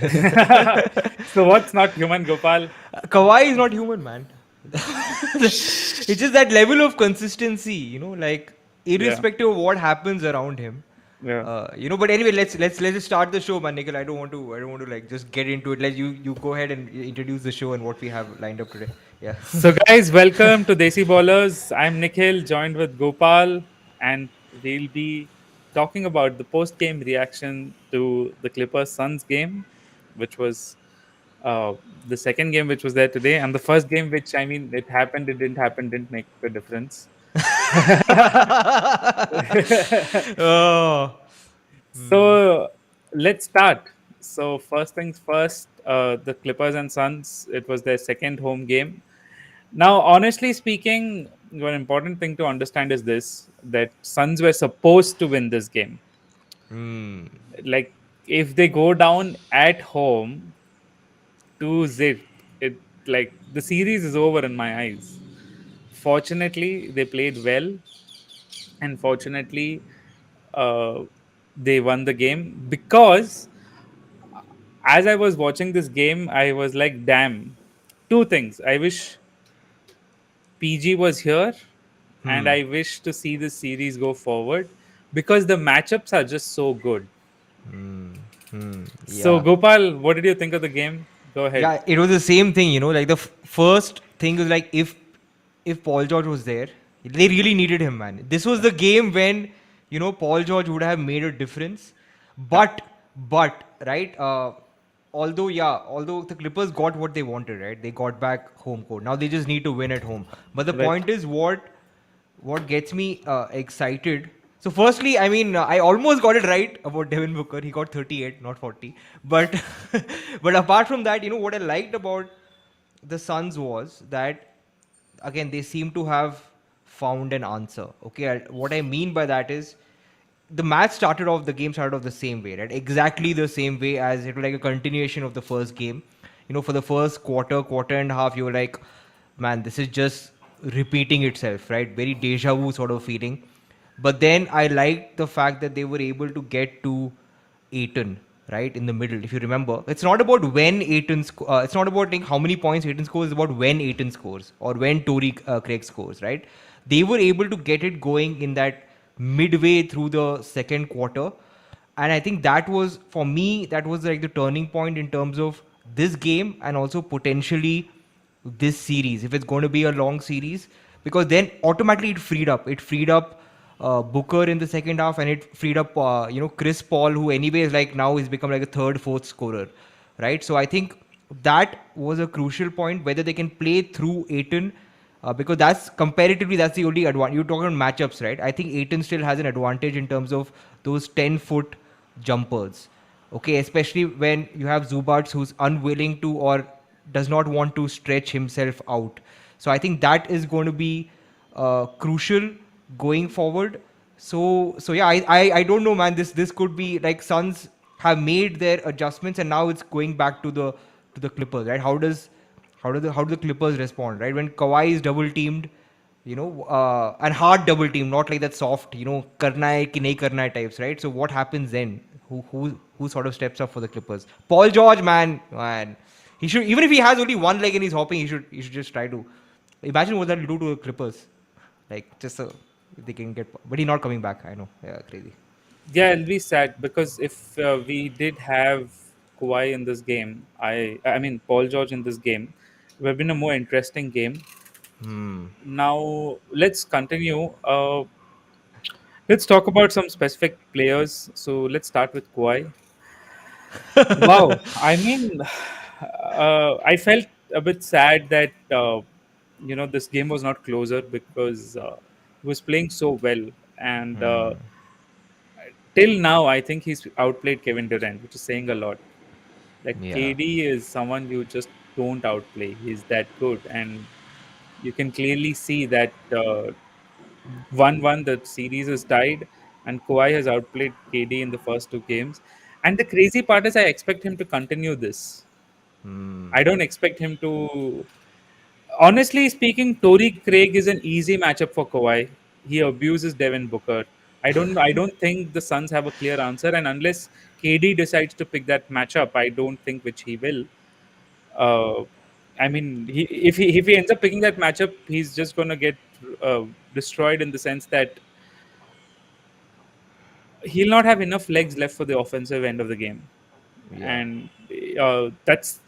So what's not human, Gopal? Kawhi is not human, man. It's just that level of consistency, like Yeah, irrespective of what happens around him. yeah. But anyway, let's just start the show, man. Nikhil, I don't want to like just get into it. Let you go ahead and introduce the show and what we have lined up today. Yeah. So guys, welcome to Desi Ballers. I'm Nikhil, joined with Gopal, and we'll be talking about the post-game reaction to the Clippers Suns game, which was uh, the second game which was there today, and the first game which I mean it happened, it didn't happen, didn't make a difference. Oh. So let's start. So first things first, the Clippers and Suns. It was their second home game. Now, honestly speaking, one important thing to understand is this: that Suns were supposed to win this game. Hmm. Like if they go down at home to zip, it like the series is over in my eyes. Fortunately, they played well, and fortunately, uh, they won the game because as I was watching this game, I was like, damn, two things. I wish PG was here, and Hmm. I wish to see this series go forward because the matchups are just so good. Hmm. Hmm. So, Yeah. Gopal, what did you think of the game? Go ahead. Yeah, it was the same thing, like the first thing was like if Paul George was there, they really needed him, man. This was Yeah. the game when Paul George would have made a difference. Yeah. But right, although the Clippers got what they wanted, right? They got back home court. Now they just need to win at home. But the Right. point is, what gets me excited. So, firstly, I mean, I almost got it right about Devin Booker. He got 38, not 40. But, but apart from that, what I liked about the Suns was that again they seem to have found an answer. Okay, what I mean by that is the game started off the same way, right? Exactly the same way as it was like a continuation of the first game. For the first quarter and a half, you were like, man, this is just repeating itself, right? Very deja vu sort of feeling. But then I liked the fact that they were able to get to Aiton, right, in the middle. If you remember, it's not about when it's not about like how many points Aiton scores. It's about when Aiton scores or when Tory Craig scores, right? They were able to get it going in that midway through the second quarter, and I think that was for me that was like the turning point in terms of this game and also potentially this series if it's going to be a long series, because then automatically it freed up Booker in the second half, and it freed up Chris Paul, who anyway is like now he's become like a third fourth scorer, right? So I think that was a crucial point, whether they can play through Aiton, because that's the only advantage. You're talking about matchups, right? I think Aiton still has an advantage in terms of those 10-foot jumpers. Okay, especially when you have Zubats who's unwilling to or does not want to stretch himself out. So I think that is going to be crucial going forward. So yeah, I don't know, man. This could be like Suns have made their adjustments, and now it's going back to the Clippers, right? How do the Clippers respond, right? When Kawhi is double teamed, and hard double team, not like that soft, karna hai ki nahi karna hai types, right? So what happens then? Who sort of steps up for the Clippers? Paul George, man, he should, even if he has only one leg and he's hopping, he should just try to imagine what that'll do to the Clippers, like just so if they can get, but he's not coming back. I know, yeah, crazy. Yeah, it'll be sad because if we did have Kawhi in this game, I mean Paul George in this game, it would have been a more interesting game. Hmm. Now let's continue. Let's talk about some specific players. So let's start with Kawhi. Wow, I mean, I felt a bit sad that this game was not closer because he was playing so well, and till now I think he's outplayed Kevin Durant, which is saying a lot. Like Yeah. KD is someone you just don't outplay. He's that good, and you can clearly see that 1-1 the series is tied, and Kawhi has outplayed KD in the first two games. And the crazy part is, I expect him to continue this. Hmm. I don't expect him to. Honestly speaking, Tory Craig is an easy matchup for Kawhi. He abuses Devin Booker. I don't think the Suns have a clear answer, and unless KD decides to pick that matchup, I don't think which he will. Uh, I mean, if he ends up picking that matchup, he's just gonna get destroyed in the sense that he'll not have enough legs left for the offensive end of the game, Yeah. and that's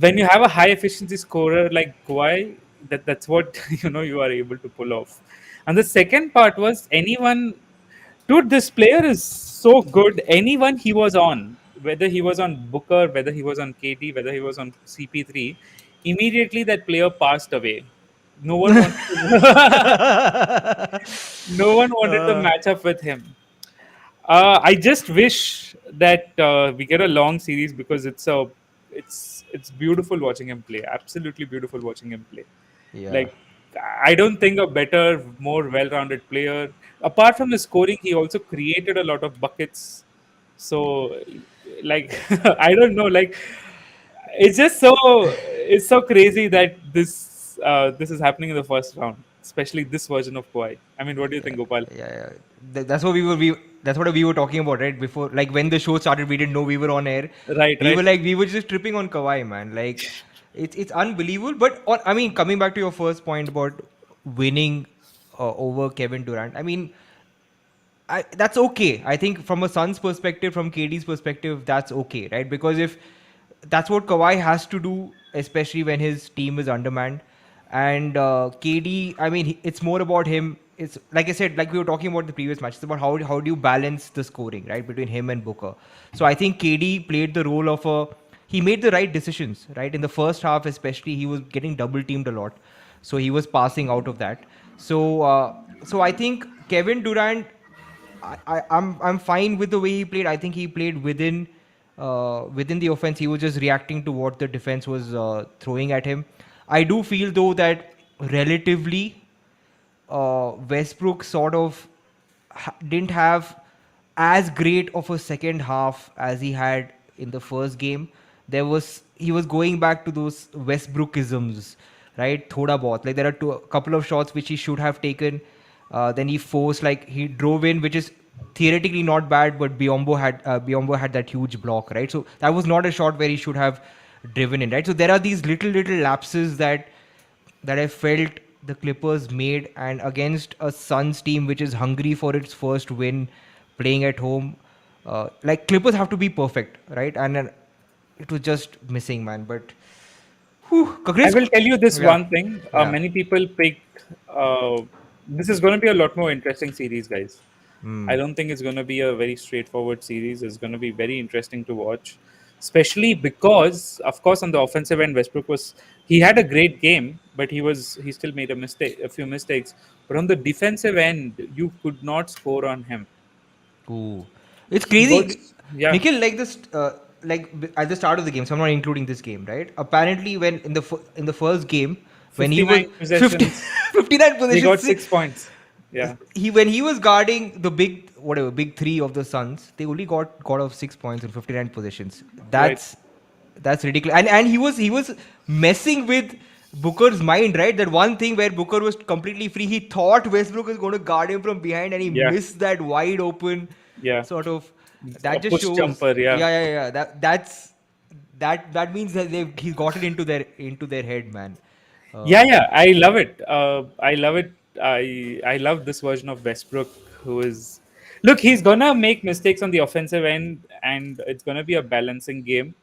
when you have a high efficiency scorer like Kawhi. That's what you are able to pull off. And the second part was anyone, dude. This player is so good. Anyone he was on, whether he was on Booker, whether he was on KD, whether he was on CP3, immediately that player passed away. No one wanted to. No one wanted to uh, match up with him. I just wish that we get a long series because it's beautiful watching him play. Absolutely beautiful watching him play. yeah. Like I don't think a better, more well-rounded player. Apart from the scoring, he also created a lot of buckets. So, like I don't know, like it's so crazy that this is happening in the first round, especially this version of Kawhi. I mean, what do you Yeah, think, Gopal? yeah. That's what that's what we were talking about, right? Before, like when the show started, we didn't know we were on air. Right, We were right. like, we were just tripping on Kawhi, man. Like, it's unbelievable. But I mean, coming back to your first point about winning over Kevin Durant, I mean, that's okay. I think from a Suns perspective, from KD's perspective, that's okay, right? Because if that's what Kawhi has to do, especially when his team is undermanned. And KD, I mean, it's more about him. It's like I said, like we were talking about the previous match. It's about how do you balance the scoring, right, between him and Booker. So I think KD played the role of a. He made the right decisions, right? In the first half, especially, he was getting double teamed a lot, so he was passing out of that. So I think Kevin Durant, I'm fine with the way he played. I think he played within the offense. He was just reacting to what the defense was throwing at him. I do feel though that relatively Westbrook sort of didn't have as great of a second half as he had in the first game. He was going back to those Westbrookisms, right? Thoda bahut. Like there are a couple of shots which he should have taken. Then he forced, like he drove in, which is theoretically not bad, but Biombo had that huge block, right? So that was not a shot where he should have driven in, right? So there are these little lapses that I felt the Clippers made, and against a Suns team which is hungry for its first win, playing at home, like Clippers have to be perfect, right? And then it was just missing, man. But I Chris, will tell you this yeah, one thing. yeah, Many people pick. Uh, this is going to be a lot more interesting series, guys. I mm. don't think it's going to be a very straightforward series. It's going to be very interesting to watch, especially because, of course, on the offensive end, Westbrook was he had a great game, but he still made a few mistakes. But on the defensive end, you could not score on him. Ooh. It's He crazy, was yeah, Nikhil. Like this, at the start of the game, so I'm not including this game, right? Apparently, when in the first game, when he was 59 50, possessions. 59 He got positions, 6 points. Yeah, he when he was guarding the big three of the Suns, they only got off 6 points in 59 positions. right. That's ridiculous. And he was messing with Booker's mind, right? That one thing where Booker was completely free, he thought Westbrook was going to guard him from behind, and he Yeah, missed that wide open yeah. sort of. A That just push shows, jumper. Yeah, yeah. That means that he's got it into their head, man. yeah, Uh, yeah. I love it. I love it. I love this version of Westbrook, who is look. He's gonna make mistakes on the offensive end, and it's gonna be a balancing game.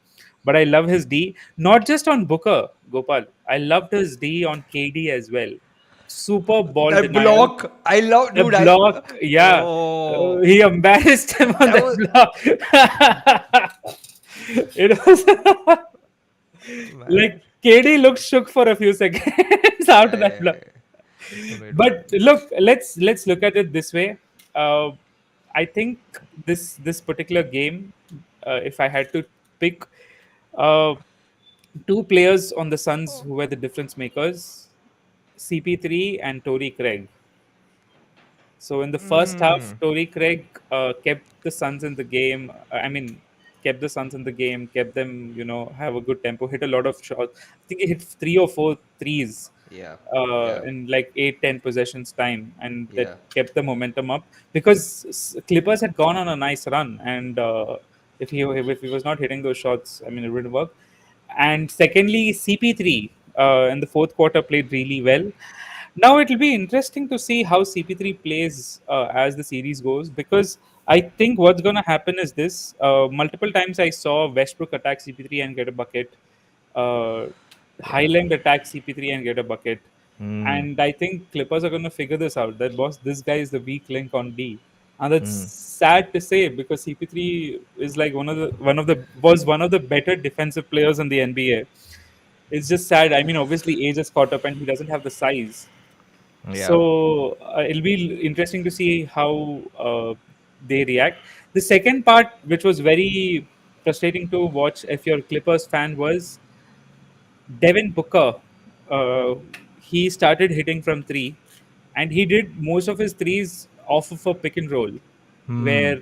But I love his D, not just on Booker, Gopal. I loved his D on KD as well. Super ball that denial. block, I love, The dude. I block, yeah. Oh, He embarrassed him on that that was block. It was man. like KD looked shook for a few seconds after that block. I, But look, let's look at it this way. Uh, I think this particular game, if I had to pick uh, two players on the Suns who were the difference makers, CP3 and Torrey Craig. So in the first half, mm, Torrey Craig kept the Suns in the game. I mean, kept the Suns in the game, kept them, have a good tempo, hit a lot of shots. I think he hit three or four threes yeah, yeah, in like 8-10 possessions time, and that yeah. kept the momentum up because Clippers had gone on a nice run, and If he was not hitting those shots, I mean, it wouldn't work. And secondly, CP3 in the fourth quarter played really well. Now it'll be interesting to see how CP3 plays as the series goes, because I think what's going to happen is this: multiple times I saw Westbrook attack CP3 and get a bucket. Uh, Yeah. Highland attack CP3 and get a bucket. Hmm. And I think Clippers are going to figure this out. That boss, this guy is the weak link on D, and that's Hmm. sad to say because CP3 is like one of the better defensive players in the NBA. It's just sad. I mean, obviously age has caught up, and he doesn't have the size. Yeah. So it'll be interesting to see how they react. The second part, which was very frustrating to watch if you're a Clippers fan, was Devin Booker. He started hitting from three, and he did most of his threes off of a pick and roll, Hmm. where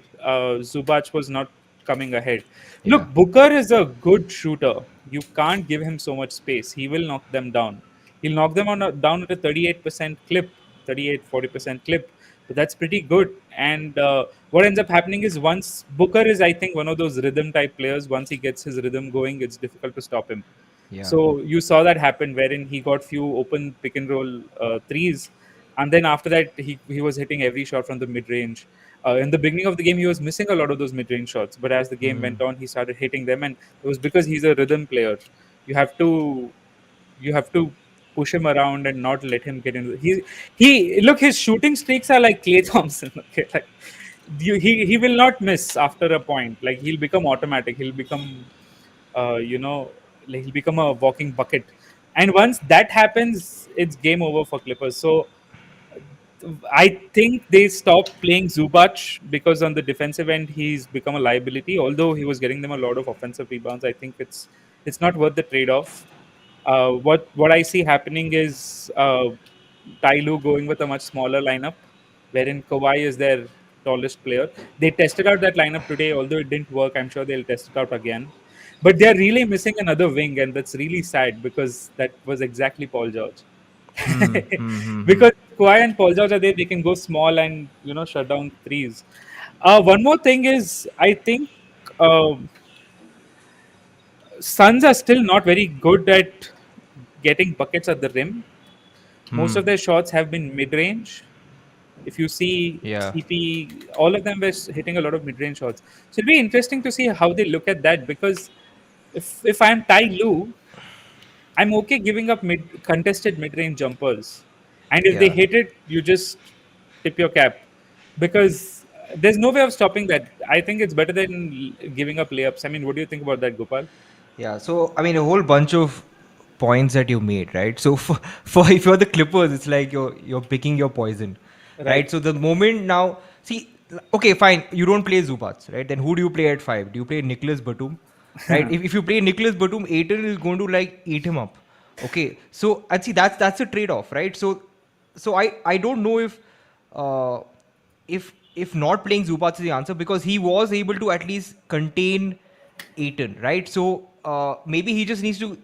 Zubac was not coming ahead. Yeah. Look, Booker is a good shooter. You can't give him so much space. He will knock them down. He'll knock them down at a 38% clip, 38-40% clip. But that's pretty good. And what ends up happening is once Booker is, I think, one of those rhythm type players, once he gets his rhythm going, it's difficult to stop him. Yeah. So you saw that happen wherein he got few open pick and roll threes, and then after that he was hitting every shot from the mid range. In the beginning of the game, he was missing a lot of those mid range shots, but as the game Hmm. went on, he started hitting them, and it was because he's a rhythm player. You have to you have to push him around and not let him get into. He look, his shooting streaks are like Clay Thompson. Okay, like he will not miss after a point. Like he'll become automatic. He'll become uh, you know, like he'll become a walking bucket. And once that happens, it's game over for Clippers. So I think they stopped playing Zubac because on the defensive end he's become a liability. Although he was getting them a lot of offensive rebounds, I think it's not worth the trade-off. What I see happening is Ty Lue going with a much smaller lineup, wherein Kawhi is their tallest player. They tested out that lineup today, although it didn't work. I'm sure they'll test it out again. But they're really missing another wing, and that's really sad because that was exactly Paul George. Hmm. Hmm. Hmm. Hmm. Because Kawhi and Paul George are there, they can go small and shut down threes. One more thing is, I think Suns are still not very good at getting buckets at the rim. Most Hmm. of their shots have been mid-range. If you see Yeah. CP, all of them were hitting a lot of mid-range shots. So it'll be interesting to see how they look at that, because if I'm Ty Lue, I'm okay giving up contested mid-range jumpers, and if they Yeah. hit it, you just tip your cap, because there's no way of stopping that. I think it's better than giving up layups. I mean, what do you think about that, Gopal? Yeah, so I mean, a whole bunch of points that you made, right? So for if you're the Clippers, it's like you're picking your poison, right? Right. So the moment now, see, okay, fine, you don't play Zubats, right? Then who do you play at five? Do you play Nicholas Batum, right? If you play Nicholas Batum, Aiton is going to like eat him up. Okay, so and see that's a trade off, right? So I don't know uh, if not playing Zubats is the answer, because he was able to at least contain Aiton, right? So maybe he just needs to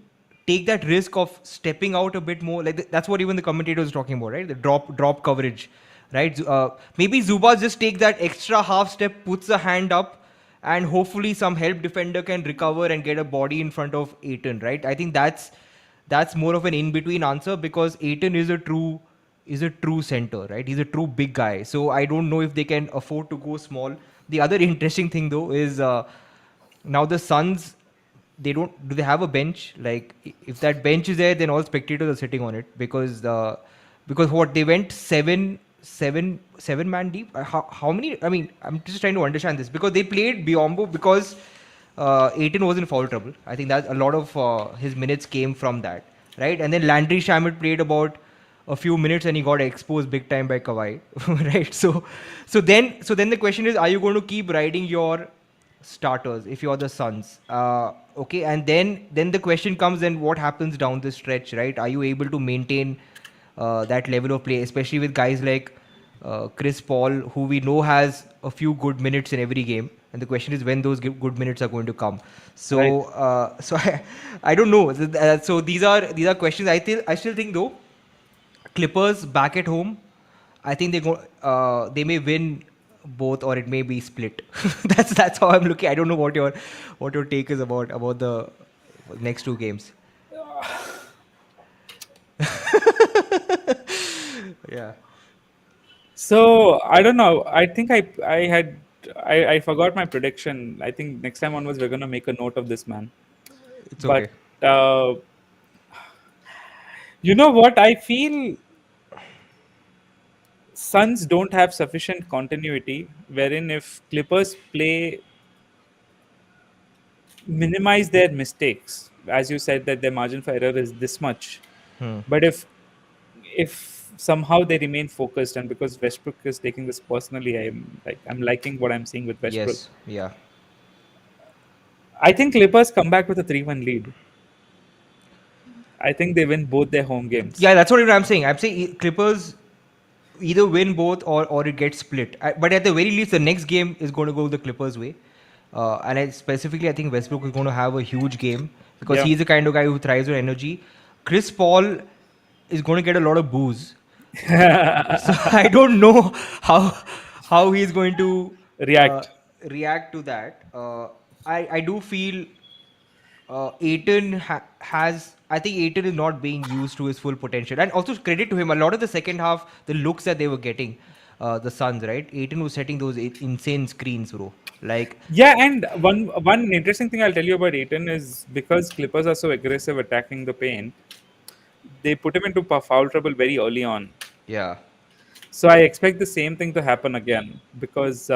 take that risk of stepping out a bit more. Like that's what even the commentator was talking about, right? The drop coverage, right? Maybe Zubats just take that extra half step, puts a hand up, and hopefully some help defender can recover and get a body in front of Aiton, right? I think that's more of an in between answer, because Aiton is a true center, right? He's a true big guy. So I don't know if they can afford to go small. The other interesting thing though is now the Suns, they don't, do they have a bench? Like if that bench is there, then all spectators are sitting on it, because what they went seven man deep. How many? I mean, I'm just trying to understand this, because they played Biombo because Aiton was in foul trouble. I think that a lot of his minutes came from that, right? And then Landry Shamet played about a few minutes and he got exposed big time by Kawhi, right? So then the question is, are you going to keep riding your starters if you're the Suns? Okay, and then the question comes, then what happens down the stretch, right? Are you able to maintain that level of play, especially with guys like Chris Paul, who we know has a few good minutes in every game, and the question is when those good minutes are going to come. Right. So I don't know. So these are questions. I still think though, Clippers back at home, I think they may win both, or it may be split. That's how I'm looking. I don't know what your take is about the next two games. Yeah, So I don't know. I think I forgot my prediction. I think next time onwards we're gonna make a note of this, man. it's okay. But you know what? I feel Suns don't have sufficient continuity. Wherein if Clippers play minimize their mistakes, as you said that their margin for error is this much. But if somehow they remain focused, and because Westbrook is taking this personally, I'm liking what I'm seeing with Westbrook. Yes, yeah, I think Clippers come back with a 3-1 lead. I think they win both their home games. yeah. That's what I'm saying. I'm saying Clippers either win both, or it gets split. But at the very least, the next game is going to go the Clippers' way. Specifically, I think Westbrook is going to have a huge game because Yeah. he's the kind of guy who thrives on energy. Chris Paul is going to get a lot of booze, so I don't know how he's going to uh, React. react to that. I do feel Aiton has. I think Aiton is not being used to his full potential, and also credit to him. A lot of the second half, the looks that they were getting, the Suns, right? Aiton was setting those insane screens, bro. Like, Yeah, and one interesting thing I'll tell you about Aiton is because Clippers are so aggressive attacking the paint, they put him into foul trouble very early on. yeah, So I expect the same thing to happen again because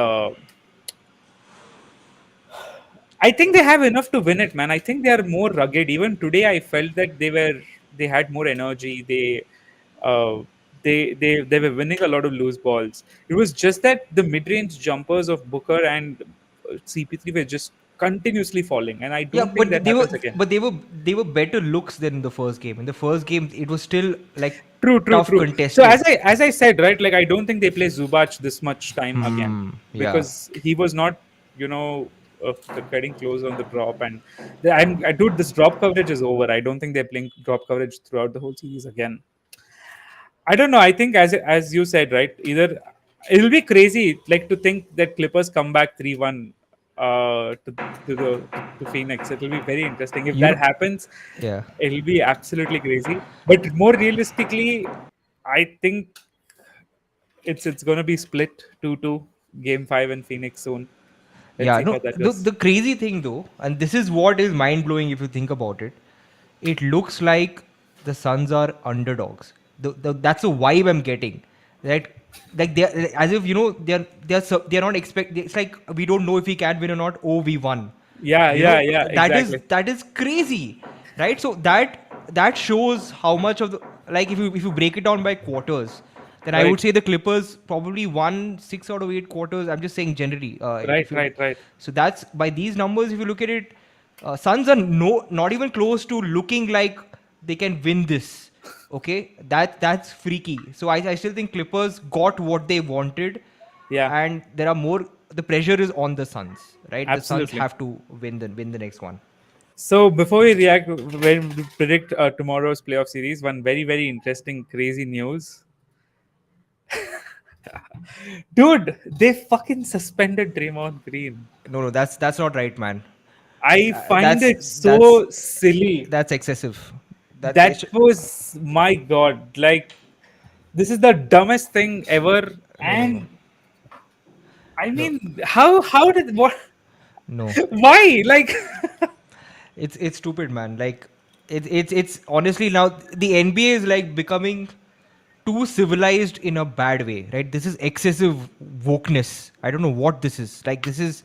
I think they have enough to win it, man. I think they are more rugged. Even today, I felt that they had more energy. Uh, they were winning a lot of loose balls. It was just that the mid-range jumpers of Booker and CP3 were just continuously falling, and I yeah. don't think that happens again. They were better looks than the first game. In the first game, it was still like True, true, tough true. So contested. as I said, right, like I don't think they play Zubac this much time again Yeah. because he was not, you know, getting close on the drop, and I dude, this drop coverage is over. I don't think they're playing drop coverage throughout the whole series again. I don't know. I think as you said, right, either it'll be crazy, like to think that Clippers come back 3-1 to Phoenix. It'll be very interesting if You that know, happens. yeah. It'll be absolutely crazy. But more realistically, I think it's gonna be split 2-2 game 5 in Phoenix soon. Let's Yeah, see how no, that the goes. crazy thing though, and this is what is mind blowing if you think about it, it looks like the Suns are underdogs. That's the vibe I'm getting. That like they're as if they're not expect. It's like we don't know if we can win or not. Oh, we won. Yeah, yeah, yeah, exactly. That is crazy, right? So that shows how much of the, like, if you break it down by quarters, then I would Right, say the Clippers probably won 6 out of 8 quarters. I'm just saying generally. right, If you right, right, So that's by these numbers. If you look at it, Suns are not even close to looking like they can win this. Okay, that's freaky. So I still think Clippers got what they wanted, yeah, and there are more. The pressure is on the Suns, right? The Suns absolutely. have to win the next one. So before we react, when we predict tomorrow's playoff series, one very very interesting, crazy news, dude. They fucking suspended Draymond Green. No, no, that's not right, man. I Uh, find that's it that's so silly. that's excessive. That they That should, was my god. Like this is the dumbest thing ever. no, no, no, And I no, mean, how did what? no. Why? Like, It's stupid, man. Like it's honestly now the NBA is like becoming too civilized in a bad way, right? This is excessive wokeness. I don't know what this is. Like, this is.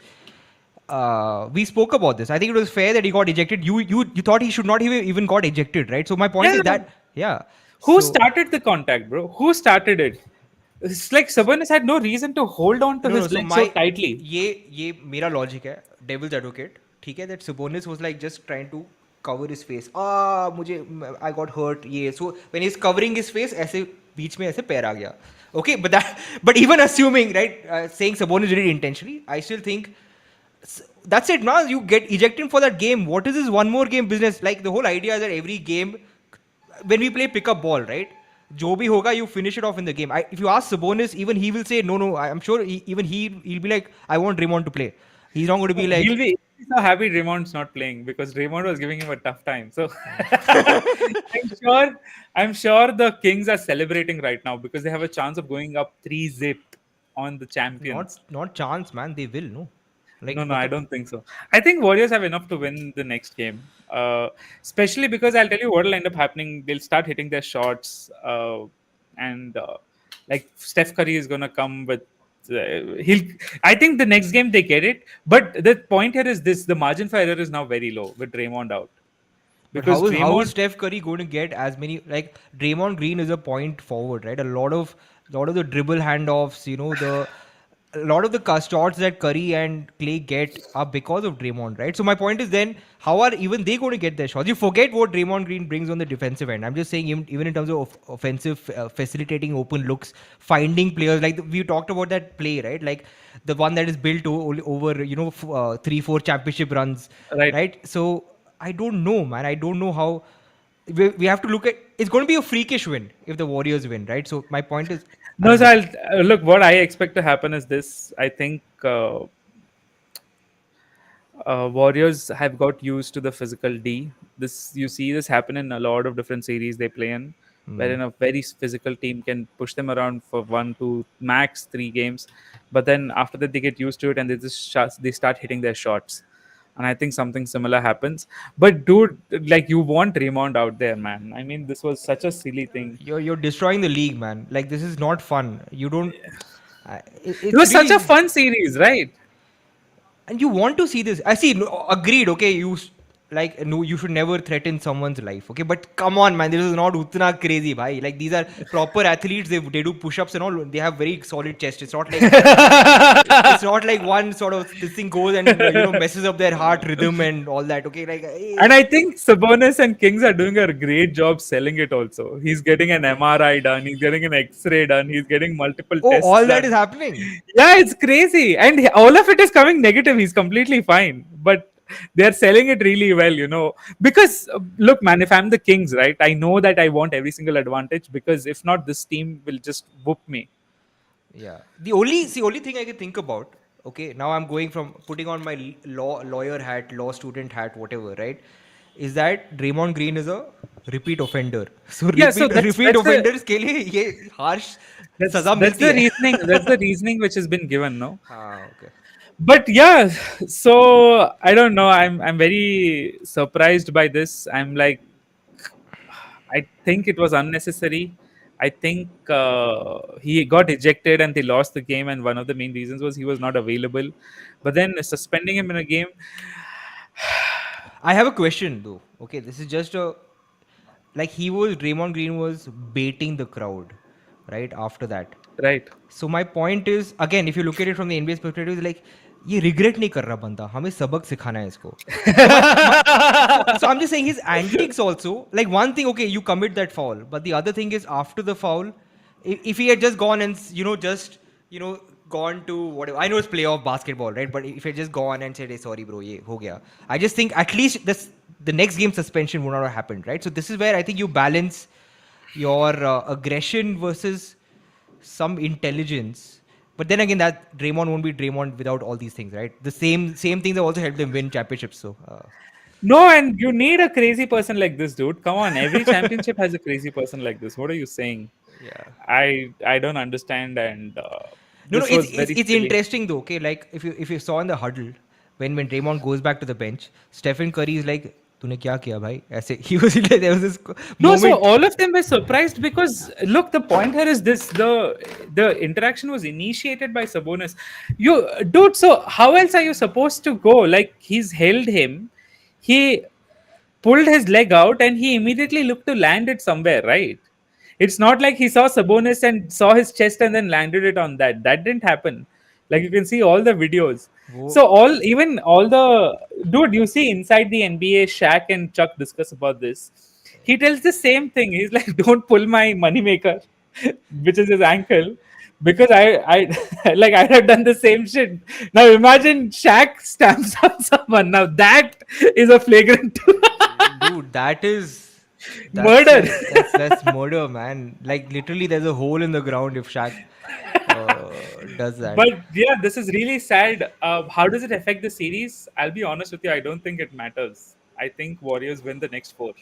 We spoke about this. I think it was fair that he got ejected. You thought he should not have even got ejected, right? So my point is yeah. that, yeah. Who So started the contact, bro? Who started it? It's like Sabonis had no reason to hold on to no, no. his So leg so my tightly. ये मेरा logic है. Devil's advocate. ठीक है, that Sabonis was like just trying to cover his face. मुझे I got hurt. ये so when he's covering his face, ऐसे बीच में ऐसे पैर आ गया. Okay, but even assuming, right, saying Sabonis did it intentionally, I still think that's it. Now you get ejected for that game. What is this one more game business? Like, the whole idea is that every game when we play pickup ball, right? जो भी होगा, you finish it off in the game. If you ask Sabonis, even he will say no, no. I'm sure even he'll be like, I want Draymond to play. He's not going to be like, He'll be so happy Raymond's not playing because Raymond was giving him a tough time. So I'm sure I'm sure the Kings are celebrating right now because they have a chance of going up 3-0 on the champions. not chance, man. They will no. No, Like no, what I the don't think so. I think Warriors have enough to win the next game. Especially because I'll tell you what will end up happening. They'll start hitting their shots, and like Steph Curry is gonna come with. He'll. I think the next game they get it. But the point here is this: the margin for error is now very low with Draymond out But because how is Draymond. Steph Curry going to get as many, like Draymond Green is a point forward, right? A lot of the dribble handoffs, the a lot of the shots that Curry and Clay get are because of Draymond, right? So my point is then how are even they going to get their shots? You forget what Draymond Green brings on the defensive end. I'm just saying even in terms of offensive facilitating open looks, finding players like we talked about that play, right? Like the one that is built over 3-4 championship runs, Right. right? So I don't know, man. I don't know how. We have to look at. It's going to be a freakish win if the Warriors win, right? So my point is, I No, don't so know. look. What I expect to happen is this. I think Warriors have got used to the physical D. This you see this happen in a lot of different series they play in, wherein a very physical team can push them around for 1 2 max 3 games, but then after that they get used to it and they start hitting their shots, and I think something similar happens. But dude, like you want Raymond out there, man. I mean, this was such a silly thing. You're destroying the league, man. Like this is not fun. You don't. It It's was such a really, fun series, right? and you want to see this. I see. No, agreed. Okay, like no, you should never threaten someone's life. Okay, but come on, man. This is not utna crazy, bhai. Like these are proper athletes. They do push-ups and all. They have very solid chest. It's not like one sort of this thing goes and messes up their heart rhythm and all that. Okay, like And I think Sabonis and Kings are doing a great job selling it also. He's getting an MRI done, he's getting an X-ray done, he's getting multiple oh, tests all that is done. happening. Yeah, it's crazy. And all of it is coming negative. He's completely fine. But they're selling it really well. Because look, man, if I'm the Kings, right, I know that I want every single advantage because if not, this team will just whoop me. Yeah. The only thing I can think about, okay, now I'm going from putting on my lawyer hat, law student hat, whatever, right? Is that Draymond Green is a repeat offender. So Yeah, so repeat that's repeat that's the offenders के लिए ये harsh that's सजा that's मिलती the है. reasoning. That's the reasoning which has been given, no? हाँ, okay. But yeah, so I don't know. I'm very surprised by this. I'm like, I think it was unnecessary. I think he got ejected and they lost the game, and one of the main reasons was he was not available. But then suspending him in a game, I have a question though. Okay, this is just a like Draymond Green was baiting the crowd, right? After that. right? So my point is again, if you look at it from the NBA's perspective, it's like ये regret नहीं कर रहा बंदा, हमें सबक सिखाना है इसको. So I'm just saying his antics also. Like one thing, okay, you commit that foul, but the other thing is after the foul, if he had just gone and just you know gone to whatever. I know it's playoff basketball, right? But if he had just gone and said, "Hey, sorry, bro, ye ho gaya," I just think at least the next game suspension would not have happened, right? So this is where I think you balance your aggression versus some intelligence. But then again, that Draymond won't be Draymond without all these things, right? The same things have also helped him win championships. So No, and you need a crazy person like this, dude. Come on, every championship has a crazy person like this. What are you saying? yeah. I don't understand, and No, no, this it's, was it's very it's silly. interesting though. Okay, like if you saw in the huddle when Draymond goes back to the bench, Stephen Curry is like, "तूने क्या किया भाई?" ऐसे he was there was this No, so moment. all of them were surprised because look, the point here is this: the interaction was initiated by Sabonis. You, dude. So how else are you supposed to go? Like he's held him, he pulled his leg out, and he immediately looked to land it somewhere, right? It's not like he saw Sabonis and saw his chest and then landed it on that. That didn't happen. Like you can see all the videos. वो So even all the dude you see inside the NBA, Shaq and Chuck discuss about this. He tells the same thing. He's like, "Don't pull my moneymaker," which is his ankle, because I like I'd have done the same shit. Now imagine Shaq stamps on someone. Now that is a flagrant. dude, that is. That's Murder. like that's murder, man. Like literally, there's a hole in the ground if Shaq does that. But yeah, this is really sad. How does it affect the series? I'll be honest with you. I don't think it matters. I think Warriors win the next four.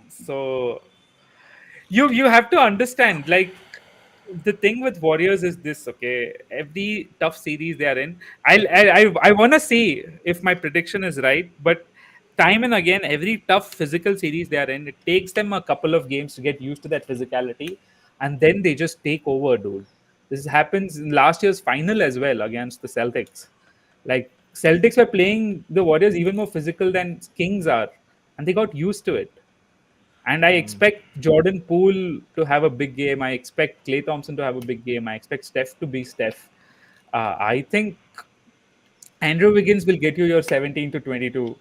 So you have to understand, like, the thing with Warriors is this. Okay, every tough series they are in, I want to see if my prediction is right, but time and again, every tough physical series they are in, it takes them a couple of games to get used to that physicality, and then they just take over, dude. This happens in last year's final as well against the Celtics. Like, Celtics were playing the Warriors even more physical than Kings are, and they got used to it. And I expect Jordan Poole to have a big game. I expect Clay Thompson to have a big game. I expect Steph to be Steph. I think Andrew Wiggins will get you your 17 to 22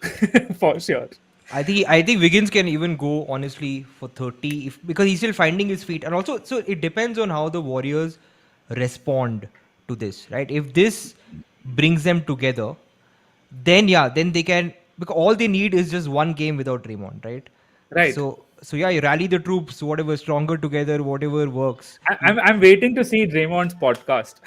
for sure. I think Wiggins can even go honestly for 30 if because he's still finding his feet, and also so it depends on how the Warriors respond to this, right? If this brings them together, then yeah, then they can, because all they need is just one game without Draymond, right? Right. So yeah, you rally the troops, whatever, stronger together, whatever works. I'm waiting to see Draymond's podcast.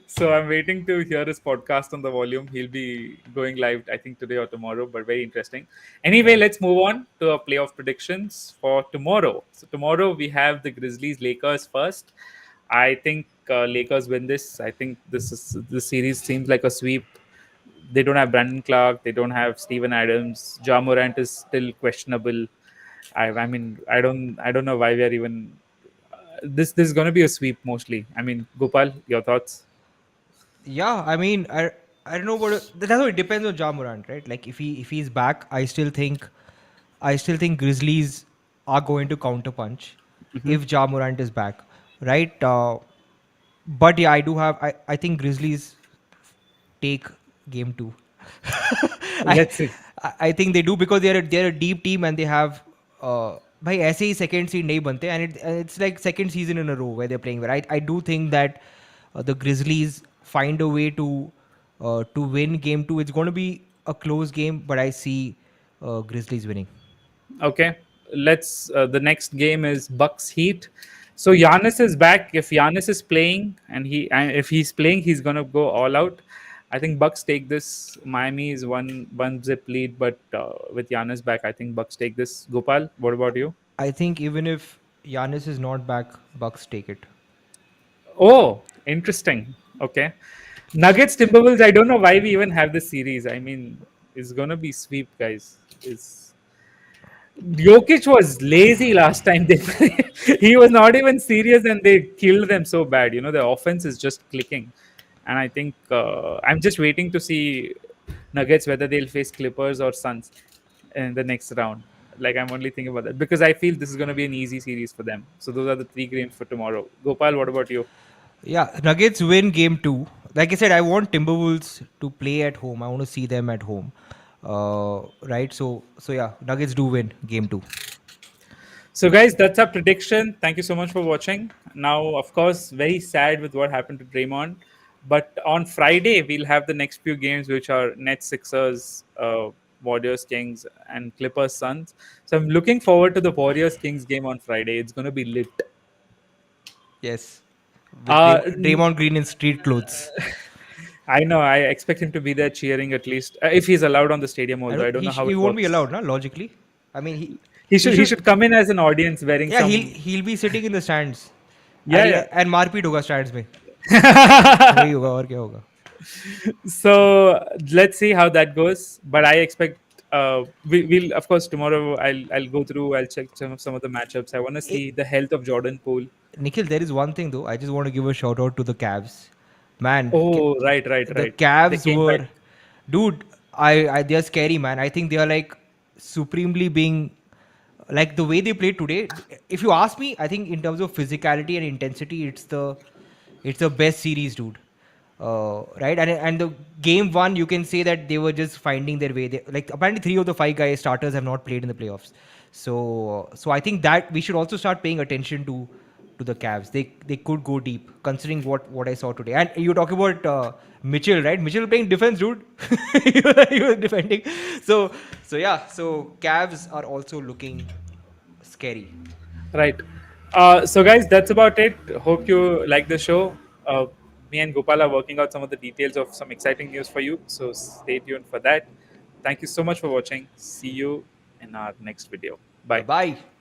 So I'm waiting to hear his podcast on the volume. He'll be going live, I think, today or tomorrow, but very interesting. Anyway, Yeah. let's move on to our playoff predictions for tomorrow. So tomorrow we have the Grizzlies Lakers first. I think Lakers win this. I think this series seems like a sweep. They don't have Brandon Clark. They don't have Steven Adams. Ja Morant is still questionable. I mean, I don't know why we are even. This is going to be a sweep mostly. I mean, Gopal, your thoughts? Yeah, I mean, I don't know what that's how it depends on Ja Morant, right? Like if he's back, I still think Grizzlies are going to counterpunch Hmm. if Ja Morant is back, right? But yeah, I think Grizzlies take game two. I, Let's see. I think they do because they're a deep team and they have भाई ऐसे ही second seed नहीं बनते, and it's like second season in a row where they're playing well. I do think that the Grizzlies find a way to win game two. It's going to be a close game, but I see Grizzlies winning. Okay, let's. The next game is Bucks Heat. So Giannis is back. If Giannis is playing, and if he's playing, he's gonna go all out. I think Bucks take this. Miami is one zip lead, but with Giannis back, I think Bucks take this. Gopal, what about you? I think even if Giannis is not back, Bucks take it. Oh, interesting. Okay. Nuggets Timberwolves. I don't know why we even have this series. I mean, it's gonna be sweep, guys. Is Jokic was lazy last time. He was not even serious, and they killed them so bad. You know, the offense is just clicking, and I think I'm just waiting to see Nuggets whether they'll face Clippers or Suns in the next round. Like, I'm only thinking about that because I feel this is going to be an easy series for them. So those are the three games for tomorrow. Gopal, what about you? Yeah, Nuggets win game two. Like I said, I want Timberwolves to play at home. I want to see them at home. Right. So yeah, Nuggets do win game two. So, guys, that's our prediction. Thank you so much for watching. Now, of course, very sad with what happened to Draymond. But on Friday, we'll have the next few games, which are Nets, Sixers, Warriors, Kings, and Clippers, Suns. So, I'm looking forward to the Warriors Kings game on Friday. It's going to be lit. Yes, with Uh, Draymond Green in street clothes. I know. I expect him to be there cheering at least, if he's allowed on the stadium. I Although don't. I don't know how He it won't be works. allowed, na, logically. I mean, He he should he should. should come in as an audience wearing Yeah, he'll some. he'll be sitting in the stands, Yeah, yeah. and मारपीट होगा stands में. वही होगा और क्या होगा. So let's see how that goes. But I expect we'll, of course, tomorrow. I'll go through. I'll check some of the matchups. I want to Eh, see the health of Jordan Poole. Nikhil, there is one thing though. I just want to give a shout out to the Cavs. Man, Oh, right, right, the right. They Cavs came back. were, dude. They're scary, man. I think they are like supremely being, like the way they played today. If you ask me, I think in terms of physicality and intensity, it's the best series, dude. Right, and the game one, you can say that they were just finding their way. Like apparently, three of the five guys starters have not played in the playoffs. So I think that we should also start paying attention to to the Cavs. They could go deep considering what I saw today. And you talk about Mitchell, right? Mitchell playing defense, dude. He was defending. So yeah. So Cavs are also looking scary. Right. So, guys, that's about it. Hope you like the show. Me and Gopal are working out some of the details of some exciting news for you. So, stay tuned for that. Thank you so much for watching. See you in our next video. Bye Bye. bye.